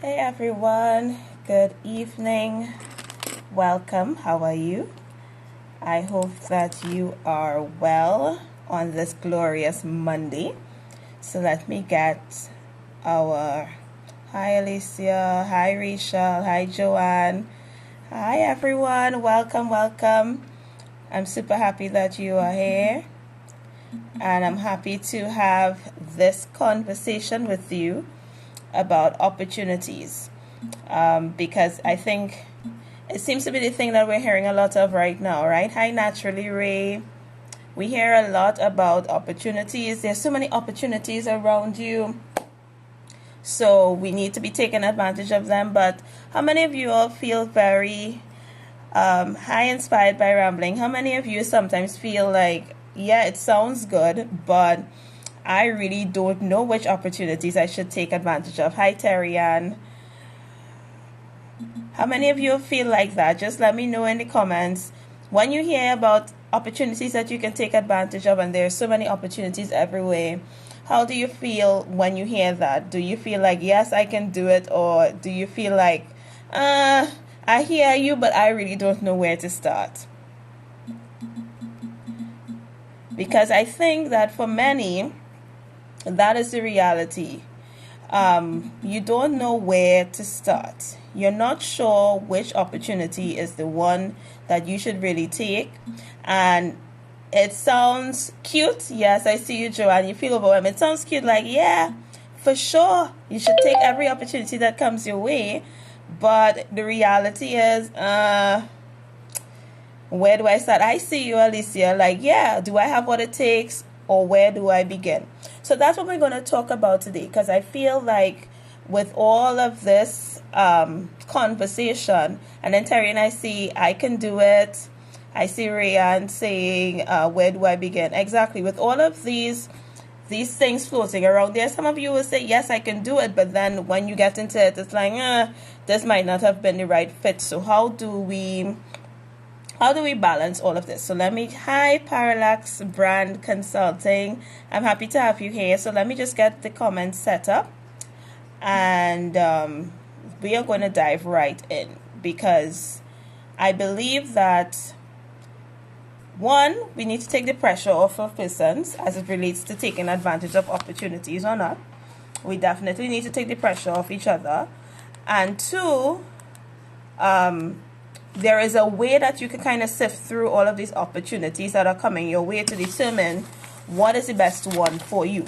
Hey everyone, good evening. Welcome. How are you? I hope that you are well on this glorious Monday. So let me get our hi Alicia, hi Rachel, hi Joanne. Hi everyone, welcome. I'm super happy that you are here. And I'm happy to have this conversation with you about opportunities because I think it seems to be the thing that we're hearing a lot of right now, right? Hi, Naturally Ray. We hear a lot about opportunities. There's so many opportunities around you. So we need to be taking advantage of them. But how many of you all feel very high inspired by rambling? How many of you sometimes feel like, yeah, it sounds good, but I really don't know which opportunities I should take advantage of? Hi, Terry Ann. How many of you feel like that? Just let me know in the comments. When you hear about opportunities that you can take advantage of, and there's so many opportunities everywhere, how do you feel when you hear that? Do you feel like, yes, I can do it? Or do you feel like, I hear you, but I really don't know where to start? Because I think that for many, that is the reality. You don't know where to start. You're not sure which opportunity is the one that you should really take. And it sounds cute. Yes, I see you, Joanne. You feel overwhelmed. It sounds cute, like, yeah, for sure. You should take every opportunity that comes your way. But the reality is, where do I start? I see you, Alicia. Like, yeah, do I have what it takes? Or where do I begin? So that's what we're going to talk about today, because I feel like with all of this conversation, and then Terry and I see I can do it. I see Rayanne saying, where do I begin? Exactly. With all of these things floating around there, some of you will say, yes, I can do it. But then when you get into it, it's like, this might not have been the right fit. So how do we balance all of this? So hi, Parallax Brand Consulting. I'm happy to have you here. So let me just get the comments set up, and we are going to dive right in, because I believe that, one, we need to take the pressure off of persons as it relates to taking advantage of opportunities or not. We definitely need to take the pressure off each other. And two, there is a way that you can kind of sift through all of these opportunities that are coming your way to determine what is the best one for you.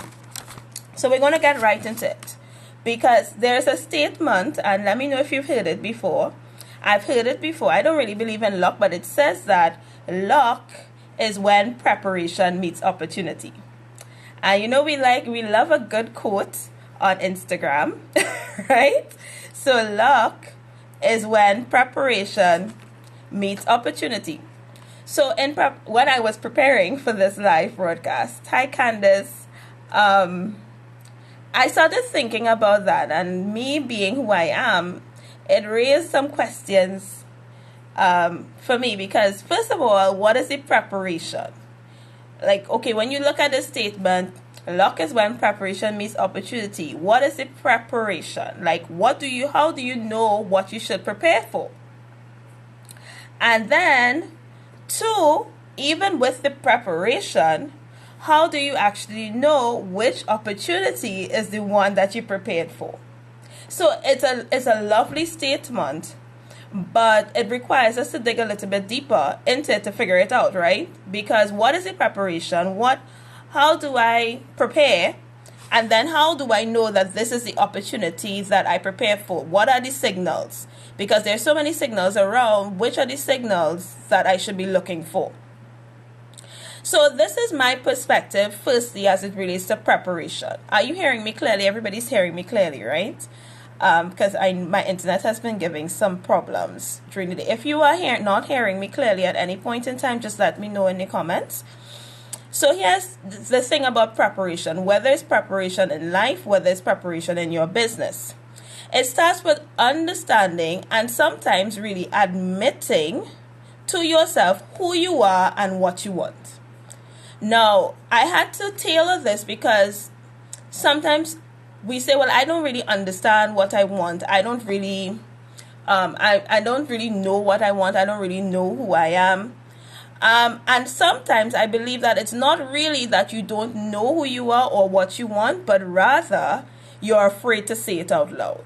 So we're going to get right into it, because there's a statement, and let me know if you've heard it before. I've heard it before. I don't really believe in luck, but it says that luck is when preparation meets opportunity. And we love a good quote on Instagram, right? So luck is when preparation meets opportunity. So when I was preparing for this live broadcast, hi Candace, I started thinking about that, and me being who I am, it raised some questions for me, because first of all, what is the preparation? Like, okay, when you look at the statement, luck is when preparation meets opportunity. What is the preparation? Like, how do you know what you should prepare for? And then, two, even with the preparation, how do you actually know which opportunity is the one that you prepared for? So it's a lovely statement, but it requires us to dig a little bit deeper into it to figure it out, right? Because what is the preparation? How do I prepare? And then how do I know that this is the opportunity that I prepare for? What are the signals? Because there's so many signals around. Which are the signals that I should be looking for? So this is my perspective, firstly, as it relates to preparation. Are you hearing me clearly? Everybody's hearing me clearly, right? Because my internet has been giving some problems during the day. If you are not hearing me clearly at any point in time, just let me know in the comments. So here's the thing about preparation, whether it's preparation in life, whether it's preparation in your business. It starts with understanding and sometimes really admitting to yourself who you are and what you want. Now, I had to tailor this because sometimes we say, well, I don't really understand what I want. I don't really, I don't really know what I want. I don't really know who I am. And sometimes I believe that it's not really that you don't know who you are or what you want, but rather you're afraid to say it out loud.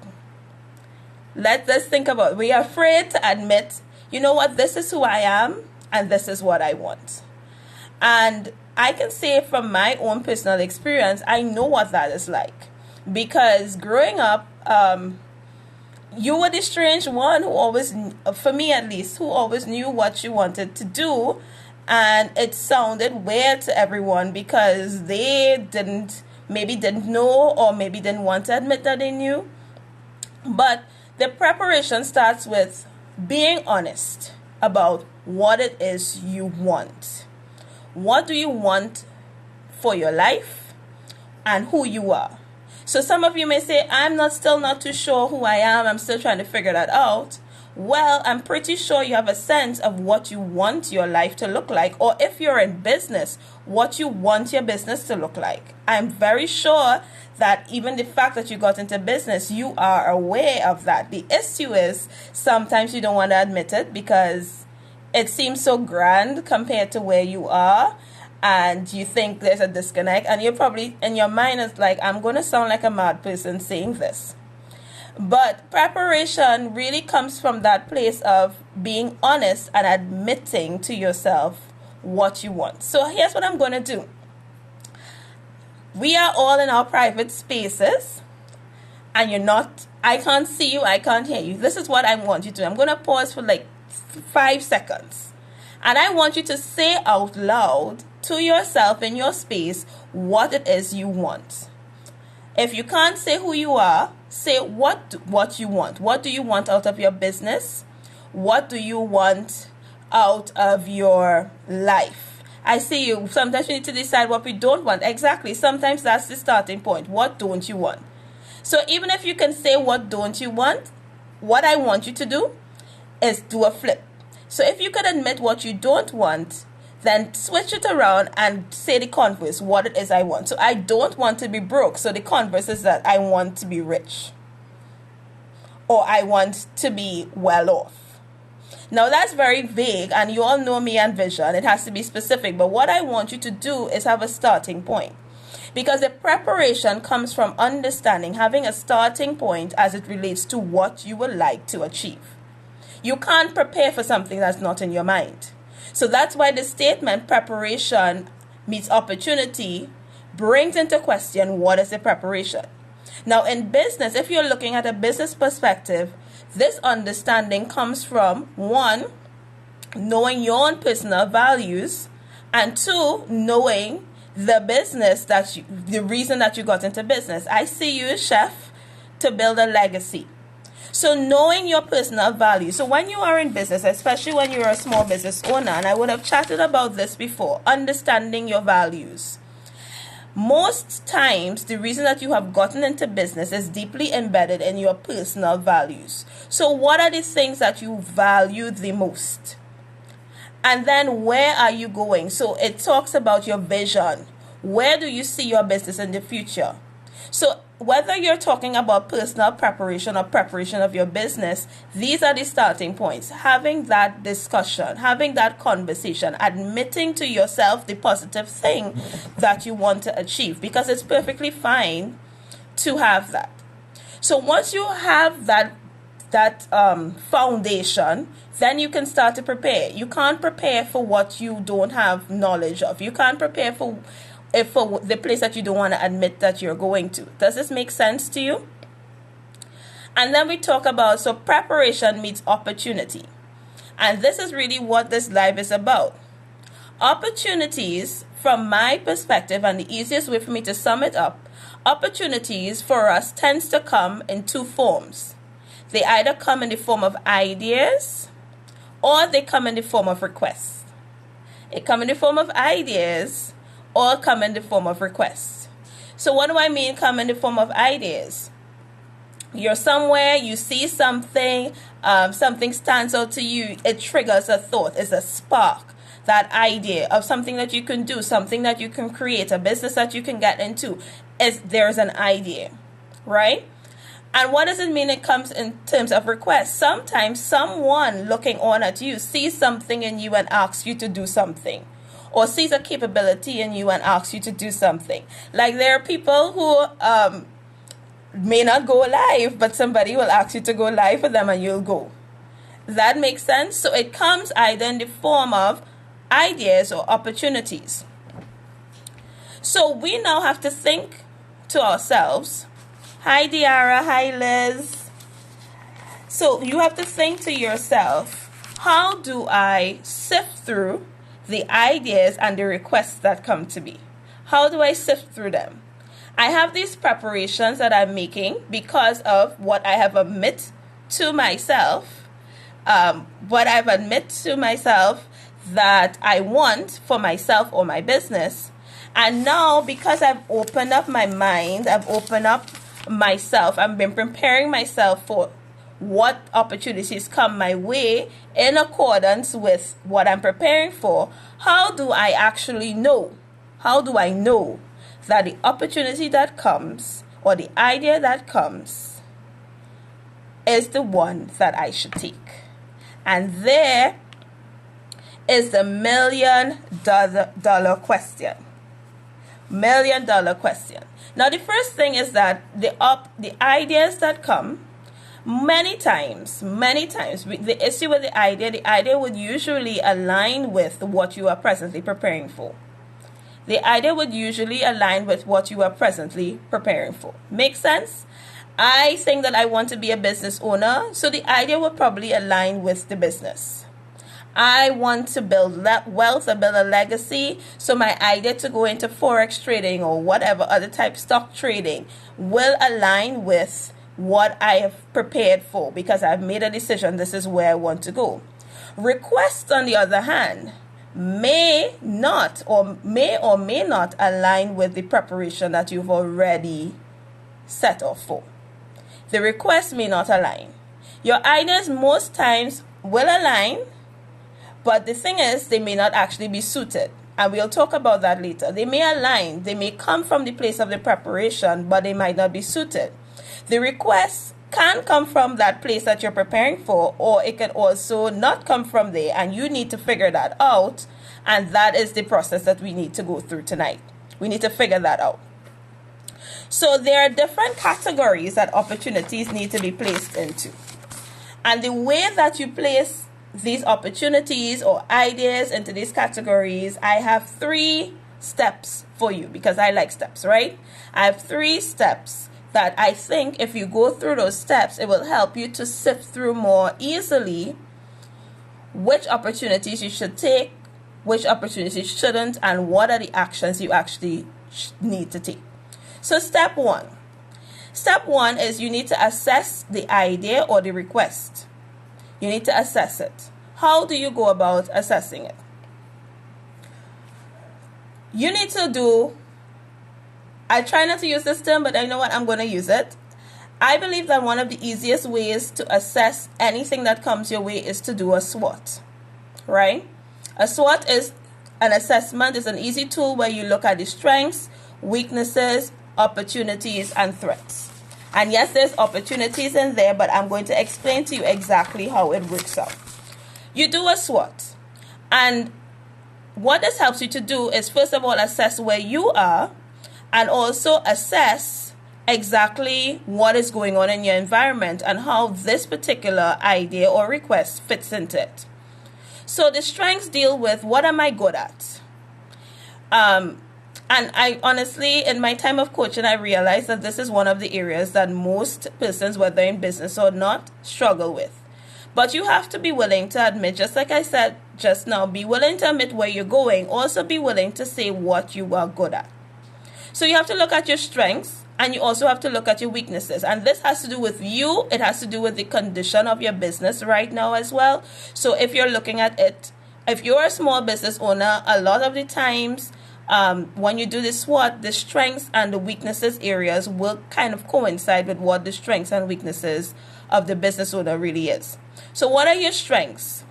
Let's think about it. We are afraid to admit, you know what, this is who I am and this is what I want. And I can say from my own personal experience, I know what that is like. Because growing up, you were the strange one who always, for me at least, who always knew what you wanted to do. And it sounded weird to everyone because they maybe didn't know or maybe didn't want to admit that they knew. But the preparation starts with being honest about what it is you want. What do you want for your life and who you are? So some of you may say, I'm still not too sure who I am. I'm still trying to figure that out. Well, I'm pretty sure you have a sense of what you want your life to look like, or if you're in business, what you want your business to look like. I'm very sure that even the fact that you got into business, you are aware of that. The issue is sometimes you don't want to admit it because it seems so grand compared to where you are. And you think there's a disconnect, and you're probably in your mind is like, I'm going to sound like a mad person saying this. But preparation really comes from that place of being honest and admitting to yourself what you want. So here's what I'm going to do. We are all in our private spaces, and I can't see you, I can't hear you. This is what I want you to do. I'm going to pause for like 5 seconds. And I want you to say out loud to yourself in your space what it is you want. If you can't say who you are, say what you want. What do you want out of your business? What do you want out of your life? I see you. Sometimes we need to decide what we don't want. Exactly. Sometimes that's the starting point. What don't you want? So even if you can say what don't you want, what I want you to do is do a flip. So if you could admit what you don't want, then switch it around and say the converse, what it is I want. So I don't want to be broke. So the converse is that I want to be rich. Or I want to be well off. Now that's very vague, and you all know me and vision. It has to be specific. But what I want you to do is have a starting point. Because the preparation comes from understanding, having a starting point as it relates to what you would like to achieve. You can't prepare for something that's not in your mind. So that's why the statement preparation meets opportunity brings into question what is the preparation. Now in business, if you're looking at a business perspective, this understanding comes from 1, knowing your own personal values, and 2, knowing the business the reason that you got into business. I see you as chef to build a legacy. So knowing your personal values. So when you are in business, especially when you're a small business owner, and I would have chatted about this before, understanding your values. Most times, the reason that you have gotten into business is deeply embedded in your personal values. So what are the things that you value the most? And then where are you going? So it talks about your vision. Where do you see your business in the future? So whether you're talking about personal preparation or preparation of your business, these are the starting points. Having that discussion, having that conversation, admitting to yourself the positive thing that you want to achieve, because it's perfectly fine to have that. So once you have that foundation, then you can start to prepare. You can't prepare for what you don't have knowledge of. You can't prepare for the place that you don't want to admit that you're going to. Does this make sense to you? And then we talk about, so preparation meets opportunity. And this is really what this live is about. Opportunities, from my perspective, and the easiest way for me to sum it up, opportunities for us tends to come in 2 forms. They either come in the form of ideas or they come in the form of requests. They come in the form of ideas or come in the form of requests. So what do I mean come in the form of ideas? You're somewhere, you see something, something stands out to you, it triggers a thought, it's a spark, that idea of something that you can do, something that you can create, a business that you can get into. There's an idea. right? And what does it mean it comes in terms of requests? Sometimes someone looking on at you sees something in you and asks you to do something, or sees a capability in you and asks you to do something. Like there are people who may not go live, but somebody will ask you to go live for them and you'll go. That makes sense? So it comes either in the form of ideas or opportunities. So we now have to think to ourselves. Hi Diara, hi Liz. So you have to think to yourself, how do I sift through the ideas and the requests that come to me? How do I sift through them? I have these preparations that I'm making because of what I have admit to myself, that I want for myself or my business. And now, because I've opened up my mind, I've opened up myself, I've been preparing myself for what opportunities come my way in accordance with what I'm preparing for. How do I actually know? How do I know that the opportunity that comes or the idea that comes is the one that I should take? And there is the $1 million question. $1 million question. Now the first thing is that the ideas that come, many times, the issue with the idea would usually align with what you are presently preparing for. The idea would usually align with what you are presently preparing for. Make sense? I think that I want to be a business owner, so the idea would probably align with the business. I want to build wealth or build a legacy, so my idea to go into forex trading or whatever other type stock trading will align with what I have prepared for, because I've made a decision this is where I want to go. Requests, on the other hand, may or may not align with the preparation that you've already set off for. The request may not align. Your ideas most times will align, but the thing is, they may not actually be suited. And we'll talk about that later. They may align. They may come from the place of the preparation, but they might not be suited. The request can come from that place that you're preparing for, or it can also not come from there, and you need to figure that out. And that is the process that we need to go through tonight. We need to figure that out. So there are different categories that opportunities need to be placed into. And the way that you place these opportunities or ideas into these categories, I have 3 steps for you, because I like steps, right? I have 3 steps that I think if you go through those steps, it will help you to sift through more easily which opportunities you should take, which opportunities shouldn't, and what are the actions you actually need to take. So step 1. Step 1 is you need to assess the idea or the request. You need to assess it. How do you go about assessing it? You need to do, I try not to use this term, but I know what, I'm going to use it. I believe that one of the easiest ways to assess anything that comes your way is to do a SWOT, right? A SWOT is an assessment, is an easy tool where you look at the strengths, weaknesses, opportunities, and threats. And yes, there's opportunities in there, but I'm going to explain to you exactly how it works out. You do a SWOT. And what this helps you to do is, first of all, assess where you are, and also assess exactly what is going on in your environment and how this particular idea or request fits into it. So the strengths deal with, what am I good at? And I honestly, in my time of coaching, I realized that this is one of the areas that most persons, whether in business or not, struggle with. But you have to be willing to admit, just like I said just now, be willing to admit where you're going. Also be willing to say what you are good at. So you have to look at your strengths, and you also have to look at your weaknesses. And this has to do with you. It has to do with the condition of your business right now as well. So if you're looking at it, if you're a small business owner, a lot of the times, when you do the SWOT, the strengths and the weaknesses areas will kind of coincide with what the strengths and weaknesses of the business owner really is. So what are your strengths?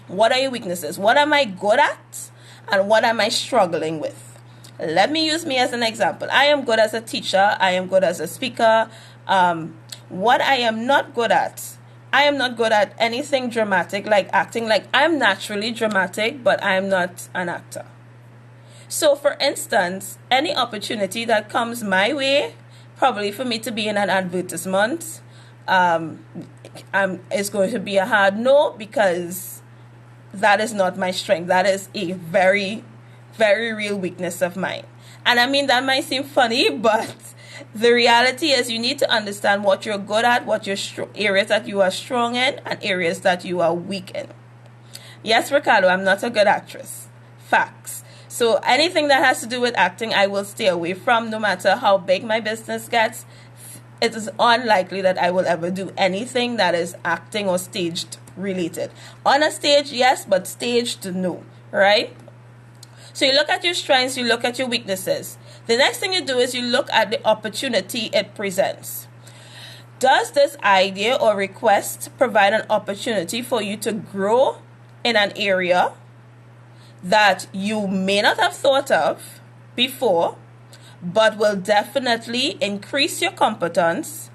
What are your weaknesses? What am I good at? And what am I struggling with? Let me use me as an example. I am good as a teacher. I am good as a speaker. What I am not good at, I am not good at anything dramatic like acting. Like, I'm naturally dramatic, but I'm not an actor. So, for instance, any opportunity that comes my way, probably for me to be in an advertisement, it's going to be a hard no, because that is not my strength. That is a very, very real weakness of mine. And I mean, that might seem funny, but the reality is you need to understand what you're good at, what your areas that you are strong in, and areas that you are weak in. Yes, Ricardo, I'm not a good actress. Facts. So anything that has to do with acting, I will stay away from, no matter how big my business gets. It is unlikely that I will ever do anything that is acting or staged related. On a stage, yes, but staged, no. Right? So you look at your strengths, you look at your weaknesses. The next thing you do is you look at the opportunity it presents. Does this idea or request provide an opportunity for you to grow in an area that you may not have thought of before, but will definitely increase your competence,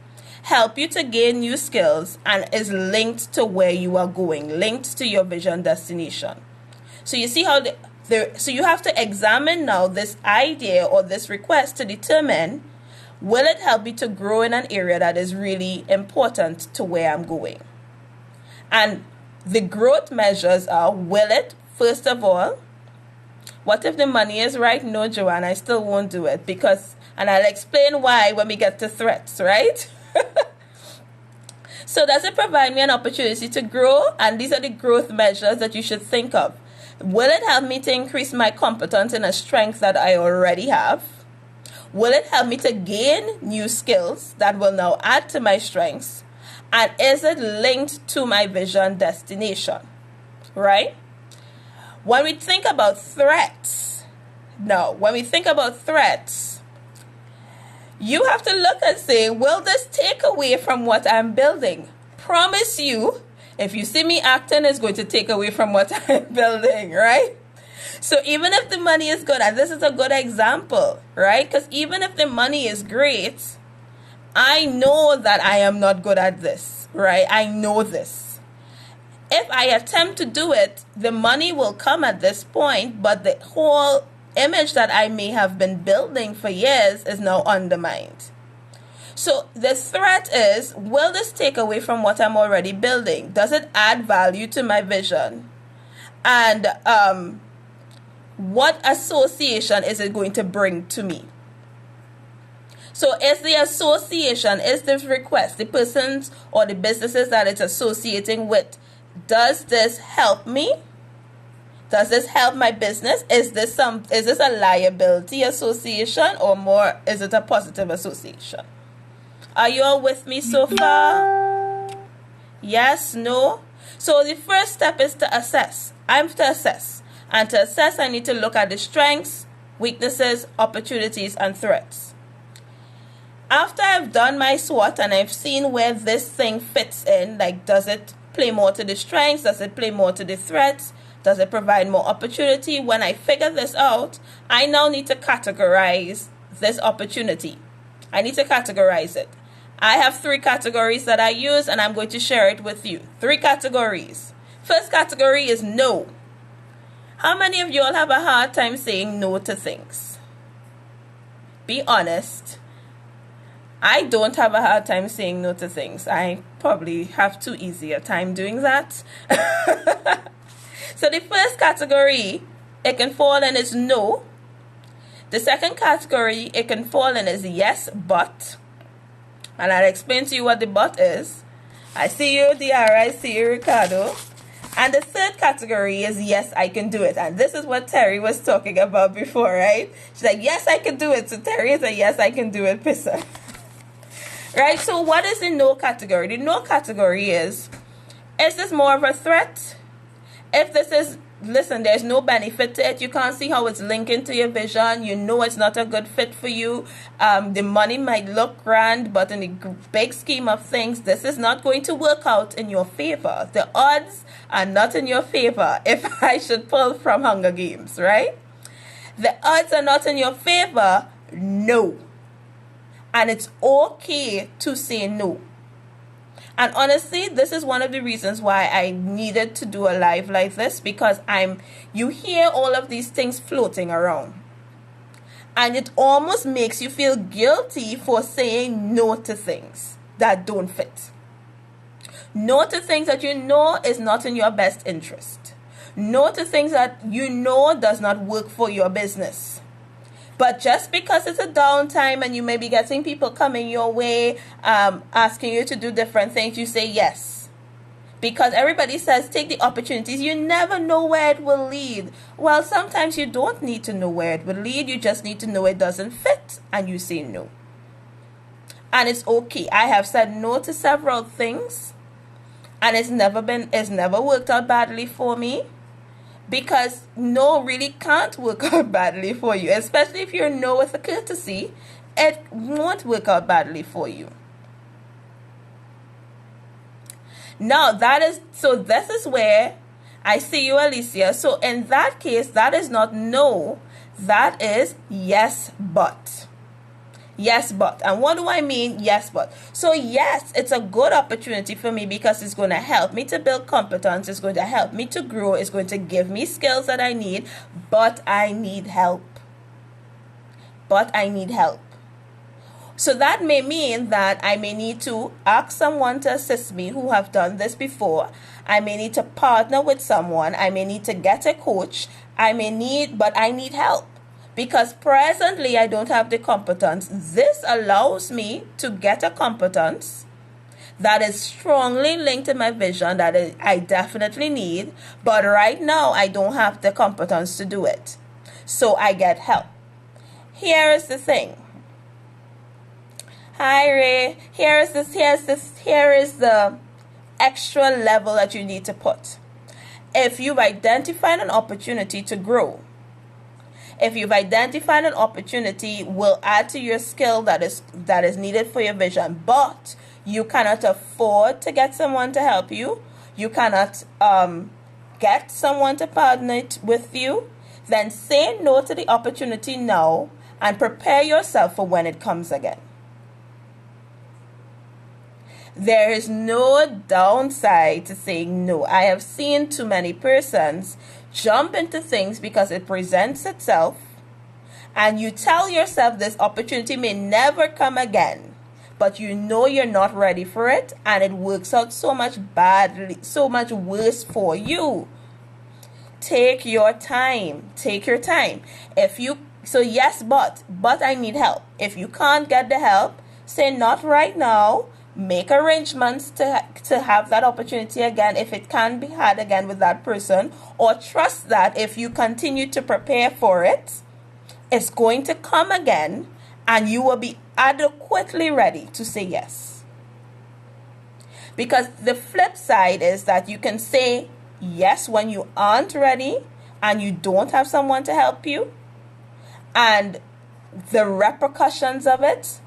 help you to gain new skills, and is linked to where you are going, linked to your vision destination? So you see how so you have to examine now this idea or this request to determine, will it help me to grow in an area that is really important to where I'm going? And the growth measures are, will it, first of all, what if the money is right? No, Joanne, I still won't do it, because, and I'll explain why when we get to threats, right? So does it provide me an opportunity to grow? And these are the growth measures that you should think of. Will it help me to increase my competence in a strength that I already have? Will it help me to gain new skills that will now add to my strengths? And is it linked to my vision destination? Right? When we think about threats, you have to look and say, will this take away from what I'm building? Promise you, if you see me acting, it's going to take away from what I'm building, right? So even if the money is good, and this is a good example, right? Because even if the money is great, I know that I am not good at this, right? I know this. If I attempt to do it, the money will come at this point, but the whole image that I may have been building for years is now undermined. So the threat is, will this take away from what I'm already building? Does it add value to my vision? And what association is it going to bring to me? So is the association, is this request, the persons or the businesses that it's associating with, does this help me? Does this help my business? Is this a liability association, or more, is it a positive association? Are you all with me so far? Yes, no? So the first step is to assess. I'm to assess. And to assess, I need to look at the strengths, weaknesses, opportunities, and threats. After I've done my SWOT and I've seen where this thing fits in, like, does it play more to the strengths? Does it play more to the threats? Does it provide more opportunity? When I figure this out, I now need to categorize this opportunity. I need to categorize it. I have 3 categories that I use, and I'm going to share it with you. 3 categories. First category is no. How many of you all have a hard time saying no to things? Be honest. I don't have a hard time saying no to things. I probably have too easy a time doing that. So the first category it can fall in is no. The second category it can fall in is yes, but. And I'll explain to you what the but is. I see you, Diara. I see you, Ricardo. And the third category is yes, I can do it. And this is what Terry was talking about before, right? She's like, yes, I can do it. So Terry is a yes, I can do it pisser. Right? So what is the no category? The no category is this more of a threat? If this is, listen, there's no benefit to it. You can't see how it's linking to your vision. You know it's not a good fit for you. The money might look grand, but in the big scheme of things, this is not going to work out in your favor. The odds are not in your favor if I should pull from Hunger Games, right? The odds are not in your favor. No. And it's okay to say no. And honestly, this is one of the reasons why I needed to do a live like this, because you hear all of these things floating around. And it almost makes you feel guilty for saying no to things that don't fit. No to things that you know is not in your best interest. No to things that you know does not work for your business. But just because it's a downtime and you may be getting people coming your way, asking you to do different things, you say yes. Because everybody says take the opportunities. You never know where it will lead. Well, sometimes you don't need to know where it will lead. You just need to know it doesn't fit, and you say no. And it's okay. I have said no to several things, and it's never worked out badly for me. Because no really can't work out badly for you. Especially if you're no with a courtesy, it won't work out badly for you. Now, this is where I see you, Alicia. So in that case, that is not no. That is yes, but. Yes, but. And what do I mean? Yes, but. So yes, it's a good opportunity for me because it's going to help me to build competence. It's going to help me to grow. It's going to give me skills that I need. But I need help. So that may mean that I may need to ask someone to assist me who have done this before. I may need to partner with someone. I may need to get a coach. But I need help. Because presently I don't have the competence. This allows me to get a competence that is strongly linked to my vision that I definitely need. But right now I don't have the competence to do it. So I get help. Here is the thing. Hi Ray. Here is the extra level that you need to put. If you've identified an opportunity to grow, if you've identified an opportunity will add to your skill that is needed for your vision, but you cannot afford to get someone to help you, you cannot get someone to partner it with you, then say no to the opportunity now and prepare yourself for when it comes again. There is no downside to saying no. I have seen too many persons jump into things because it presents itself, and you tell yourself this opportunity may never come again, but you know you're not ready for it, and it works out so much worse for you. Take your time. Yes, but I need help. If you can't get the help, say not right now. Make arrangements to have that opportunity again if it can be had again with that person, or trust that if you continue to prepare for it, it's going to come again and you will be adequately ready to say yes. Because the flip side is that you can say yes when you aren't ready and you don't have someone to help you, and the repercussions of it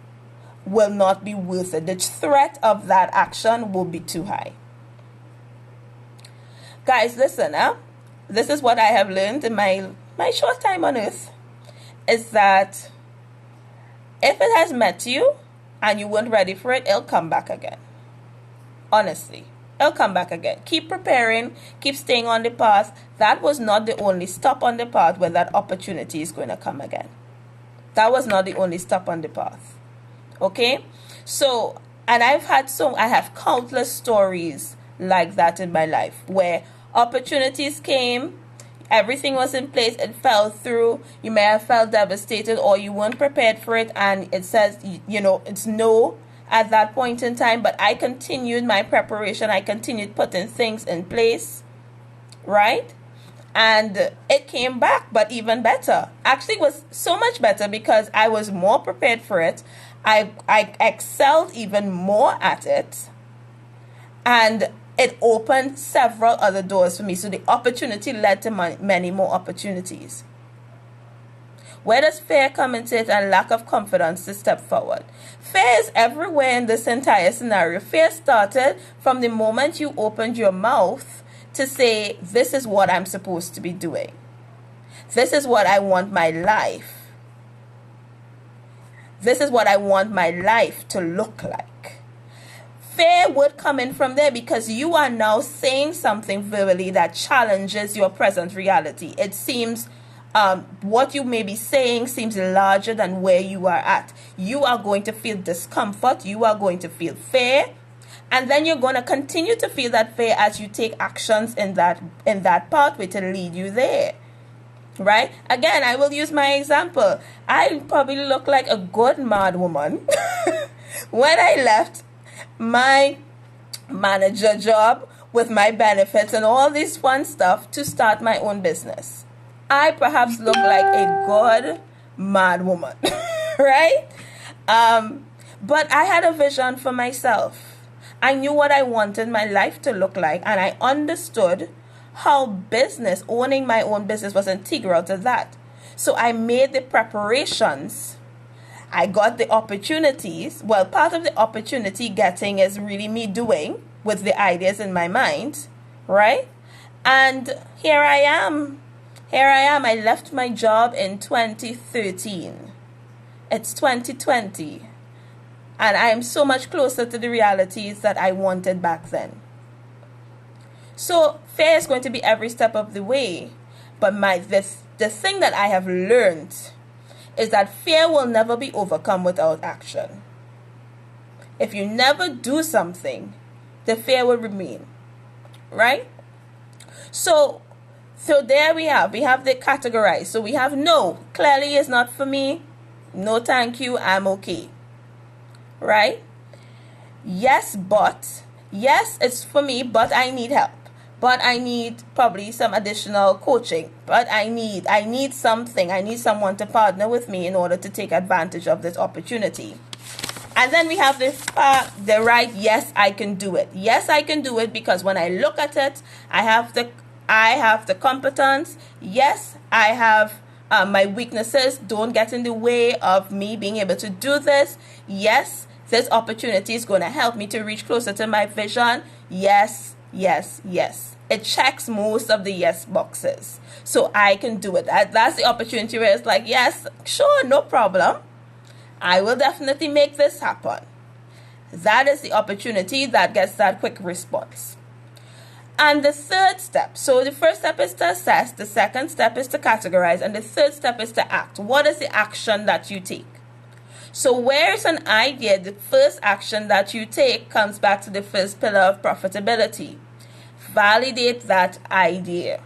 will not be worth it. The threat of that action will be too high. Guys, listen, this is what I have learned in my short time on earth, is that if it has met you and you weren't ready for it, it'll come back again. Honestly, it'll come back again. Keep preparing, keep staying on the path. That was not the only stop on the path where that opportunity is going to come again. That was not the only stop on the path. Okay, so, and I have countless stories like that in my life where opportunities came, everything was in place, it fell through. You may have felt devastated or you weren't prepared for it, and it says, it's no at that point in time, but I continued my preparation. I continued putting things in place, right? And it came back, but even better. Actually, it was so much better because I was more prepared for it. I excelled even more at it, and it opened several other doors for me. So the opportunity led to many more opportunities. Where does fear come into it, and lack of confidence to step forward? Fear is everywhere in this entire scenario. Fear started from the moment you opened your mouth to say, this is what I'm supposed to be doing. This is what I want my life. This is what I want my life to look like. Fear would come in from there because you are now saying something verbally that challenges your present reality. It seems what you may be saying seems larger than where you are at. You are going to feel discomfort. You are going to feel fear. And then you're going to continue to feel that fear as you take actions in that pathway to lead you there. Right? Again, I will use my example. I probably look like a good mad woman when I left my manager job with my benefits and all this fun stuff to start my own business. I perhaps look like a good mad woman, right? But I had a vision for myself. I knew what I wanted my life to look like, and I understood how owning my own business was integral to that. So I made the preparations. I got the opportunities. Well, part of the opportunity getting is really me doing with the ideas in my mind, right? And here I am. I left my job in 2013. It's 2020. And I am so much closer to the realities that I wanted back then. So fear is going to be every step of the way. But the thing that I have learned is that fear will never be overcome without action. If you never do something, the fear will remain. Right? So there we have the categorized. So we have no, clearly is not for me. No, thank you, I'm okay. Right? Yes, it's for me, but I need help. But I need probably some additional coaching. But I need something. I need someone to partner with me in order to take advantage of this opportunity. And then we have the right, yes, I can do it. Yes, I can do it because when I look at it, I have the competence. Yes, I have my weaknesses don't get in the way of me being able to do this. Yes, this opportunity is going to help me to reach closer to my vision. Yes. It checks most of the yes boxes. So I can do it. That's the opportunity where it's like, yes, sure, no problem. I will definitely make this happen. That is the opportunity that gets that quick response. And the third step, so the first step is to assess, the second step is to categorize, and the third step is to act. What is the action that you take? So where's an idea, the first action that you take comes back to the first pillar of profitability. Validate that idea.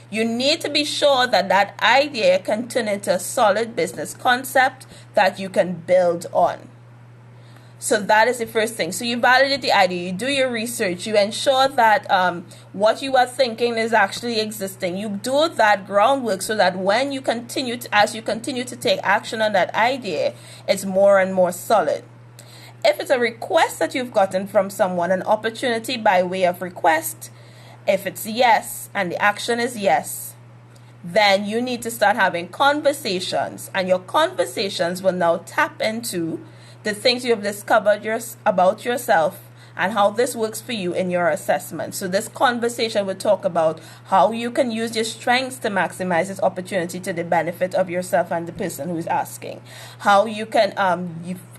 You need to be sure that idea can turn into a solid business concept that you can build on. So that is the first thing. So you validate the idea, you do your research, you ensure that what you are thinking is actually existing. You do that groundwork so that when you continue to take action on that idea, it's more and more solid. If it's a request that you've gotten from someone, an opportunity by way of request, if it's yes and the action is yes, then you need to start having conversations, and your conversations will now tap into the things you have discovered about yourself and how this works for you in your assessment. So this conversation will talk about how you can use your strengths to maximize this opportunity to the benefit of yourself and the person who is asking. How you can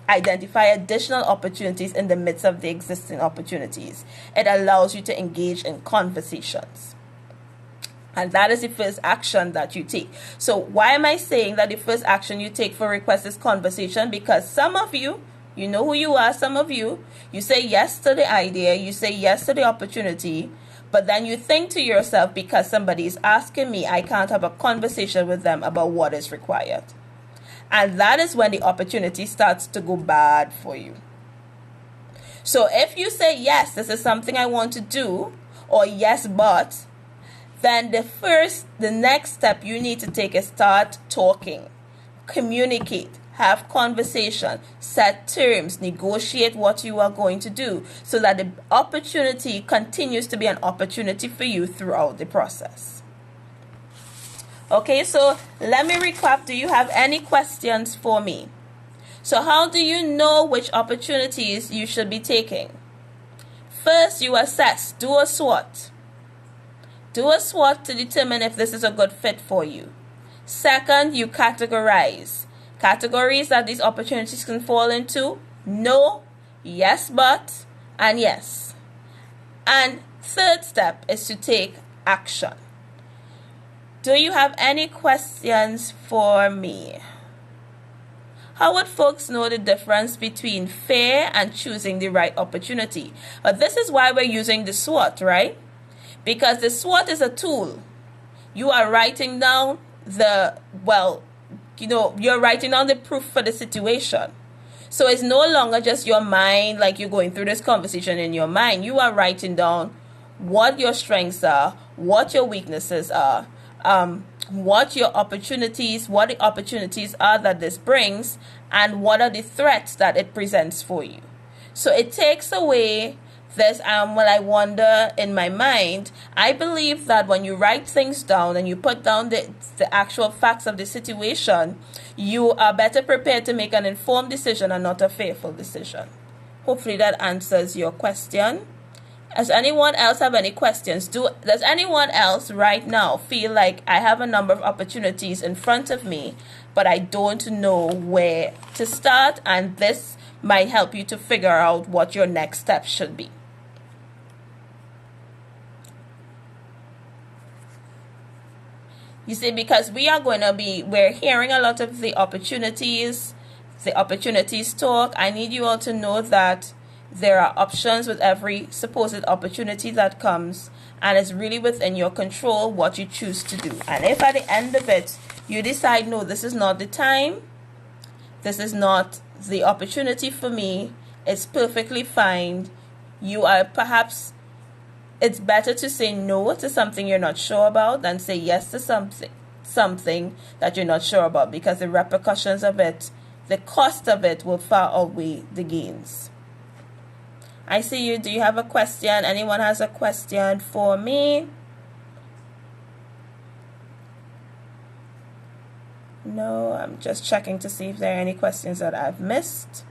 identify additional opportunities in the midst of the existing opportunities. It allows you to engage in conversations. And that is the first action that you take. So why am I saying that the first action you take for request is conversation? Because some of you, you know who you are, some of you say yes to the idea, you say yes to the opportunity, but then you think to yourself, because somebody is asking me, I can't have a conversation with them about what is required. And that is when the opportunity starts to go bad for you. So if you say, yes, this is something I want to do, or yes, but, then the next step you need to take is start talking, communicate, have conversation, set terms, negotiate what you are going to do so that the opportunity continues to be an opportunity for you throughout the process. Okay, so let me recap. Do you have any questions for me? So how do you know which opportunities you should be taking? First, you assess, do a SWOT. Do a SWOT to determine if this is a good fit for you. Second, you categorize. Categories that these opportunities can fall into: no, yes but, and yes. And third step is to take action. Do you have any questions for me? How would folks know the difference between fear and choosing the right opportunity? But this is why we're using the SWOT, right? Because the SWOT is a tool. You are writing down you're writing down the proof for the situation. So it's no longer just your mind, like you're going through this conversation in your mind. You are writing down what your strengths are, what your weaknesses are, what the opportunities are that this brings, and what are the threats that it presents for you. So it takes away this I wonder in my mind. I believe that when you write things down and you put down the actual facts of the situation, you are better prepared to make an informed decision and not a fearful decision. Hopefully that answers your question. Does anyone else have any questions? Does anyone else right now feel like I have a number of opportunities in front of me, but I don't know where to start, and this might help you to figure out what your next step should be? You see, because we're hearing a lot of the opportunities talk. I need you all to know that there are options with every supposed opportunity that comes, and it's really within your control what you choose to do. And if at the end of it you decide, no, this is not the time, this is not the opportunity for me, it's perfectly fine. It's better to say no to something you're not sure about than say yes to something that you're not sure about, because the repercussions of it, the cost of it, will far outweigh the gains. I see you. Do you have a question? Anyone has a question for me? No, I'm just checking to see if there are any questions that I've missed.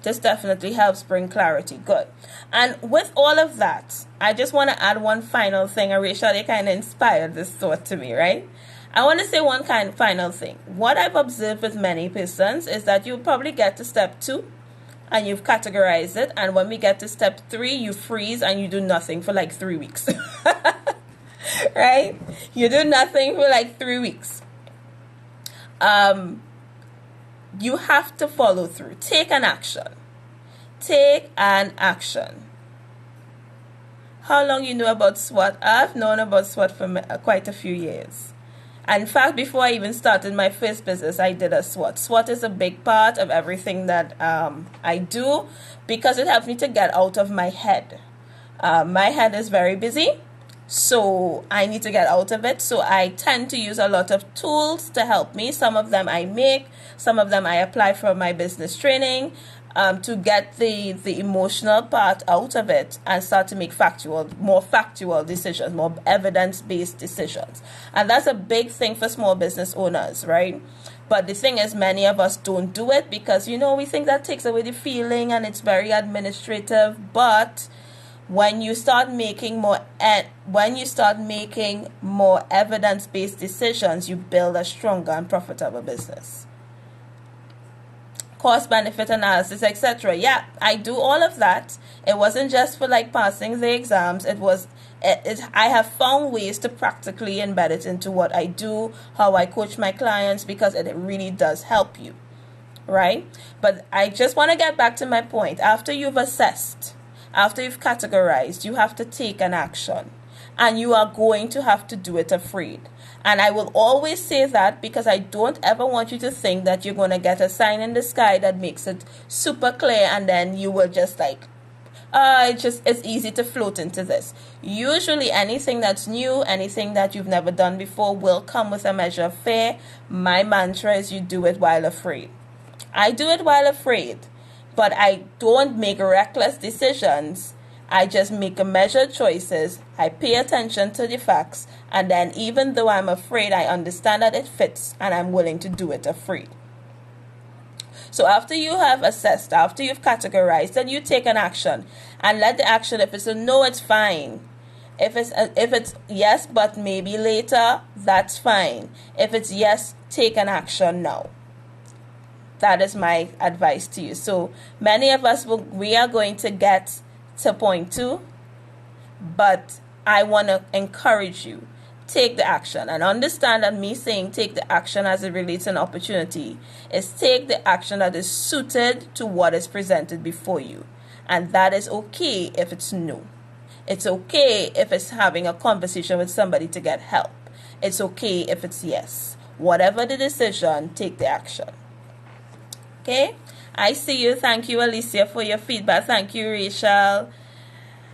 This definitely helps bring clarity. Good. And with all of that, I just want to add one final thing. Rachel, they kind of inspired this thought to me, right? I want to say one final thing. What I've observed with many persons is that you'll probably get to step 2 and you've categorized it. And when we get to step 3, you freeze and you do nothing for like 3 weeks. Right? You do nothing for like 3 weeks. You have to follow through. Take an action. Take an action. How long you know about SWOT? I've known about SWOT for quite a few years. And in fact, before I even started my first business, I did a SWOT. SWOT is a big part of everything that I do, because it helps me to get out of my head. My head is very busy, so I need to get out of it. So I tend to use a lot of tools to help me. Some of them I make, some of them I apply for my business training, to get the emotional part out of it and start to make more factual decisions, more evidence-based decisions. And that's a big thing for small business owners, right? But the thing is, many of us don't do it because, we think that takes away the feeling and it's very administrative. But when you start making more evidence-based decisions, you build a stronger and profitable business. Cost benefit analysis, etc. Yeah, I do all of that. It wasn't just for like passing the exams. I have found ways to practically embed it into what I do, how I coach my clients, because it really does help you, right? But I just want to get back to my point. After you've assessed, after you've categorized, you have to take an action, and you are going to have to do it afraid. And I will always say that because I don't ever want you to think that you're going to get a sign in the sky that makes it super clear and then you will just like, it's easy to float into this. Usually anything that's new, anything that you've never done before will come with a measure of fear. My mantra is you do it while afraid. I do it while afraid, but I don't make reckless decisions. I just make measured choices. I pay attention to the facts. And then even though I'm afraid, I understand that it fits and I'm willing to do it afraid. So after you have assessed, after you've categorized, then you take an action. And let the action, if it's a no, it's fine. If it's yes but maybe later, that's fine. If it's yes, take an action now. That is my advice to you. So many of us we are going to get to point 2, but I want to encourage you, take the action, and understand that me saying take the action as it relates to an opportunity is take the action that is suited to what is presented before you. And that is okay if it's no. It's okay if it's having a conversation with somebody to get help. It's okay if it's yes. Whatever the decision, take the action. Okay? I see you. Thank you, Alicia, for your feedback. Thank you, Rachel.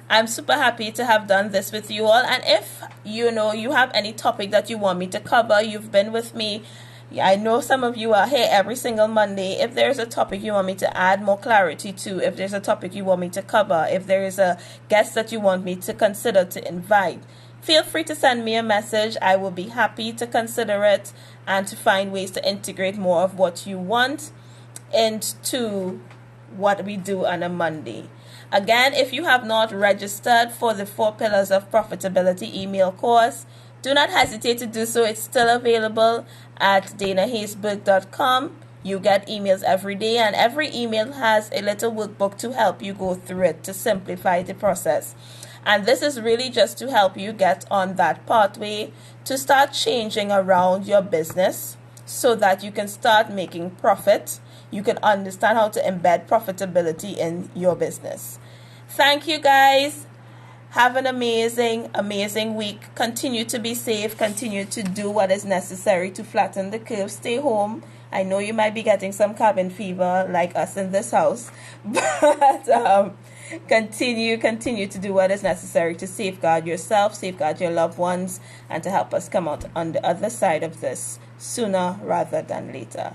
I'm super happy to have done this with you all. And if you have any topic that you want me to cover, you've been with me. I know some of you are here every single Monday. If there's a topic you want me to add more clarity to, if there's a topic you want me to cover, if there is a guest that you want me to consider to invite, feel free to send me a message. I will be happy to consider it and to find ways to integrate more of what you want into what we do on a Monday. Again, if you have not registered for the 4 Pillars of Profitability email course, do not hesitate to do so. It's still available at danahazberg.com. You get emails every day, and every email has a little workbook to help you go through it to simplify the process. And this is really just to help you get on that pathway to start changing around your business so that you can start making profit. You can understand how to embed profitability in your business. Thank you, guys. Have an amazing, amazing week. Continue to be safe. Continue to do what is necessary to flatten the curve. Stay home. I know you might be getting some cabin fever like us in this house. But continue to do what is necessary to safeguard yourself, safeguard your loved ones, and to help us come out on the other side of this sooner rather than later.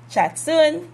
Chat soon.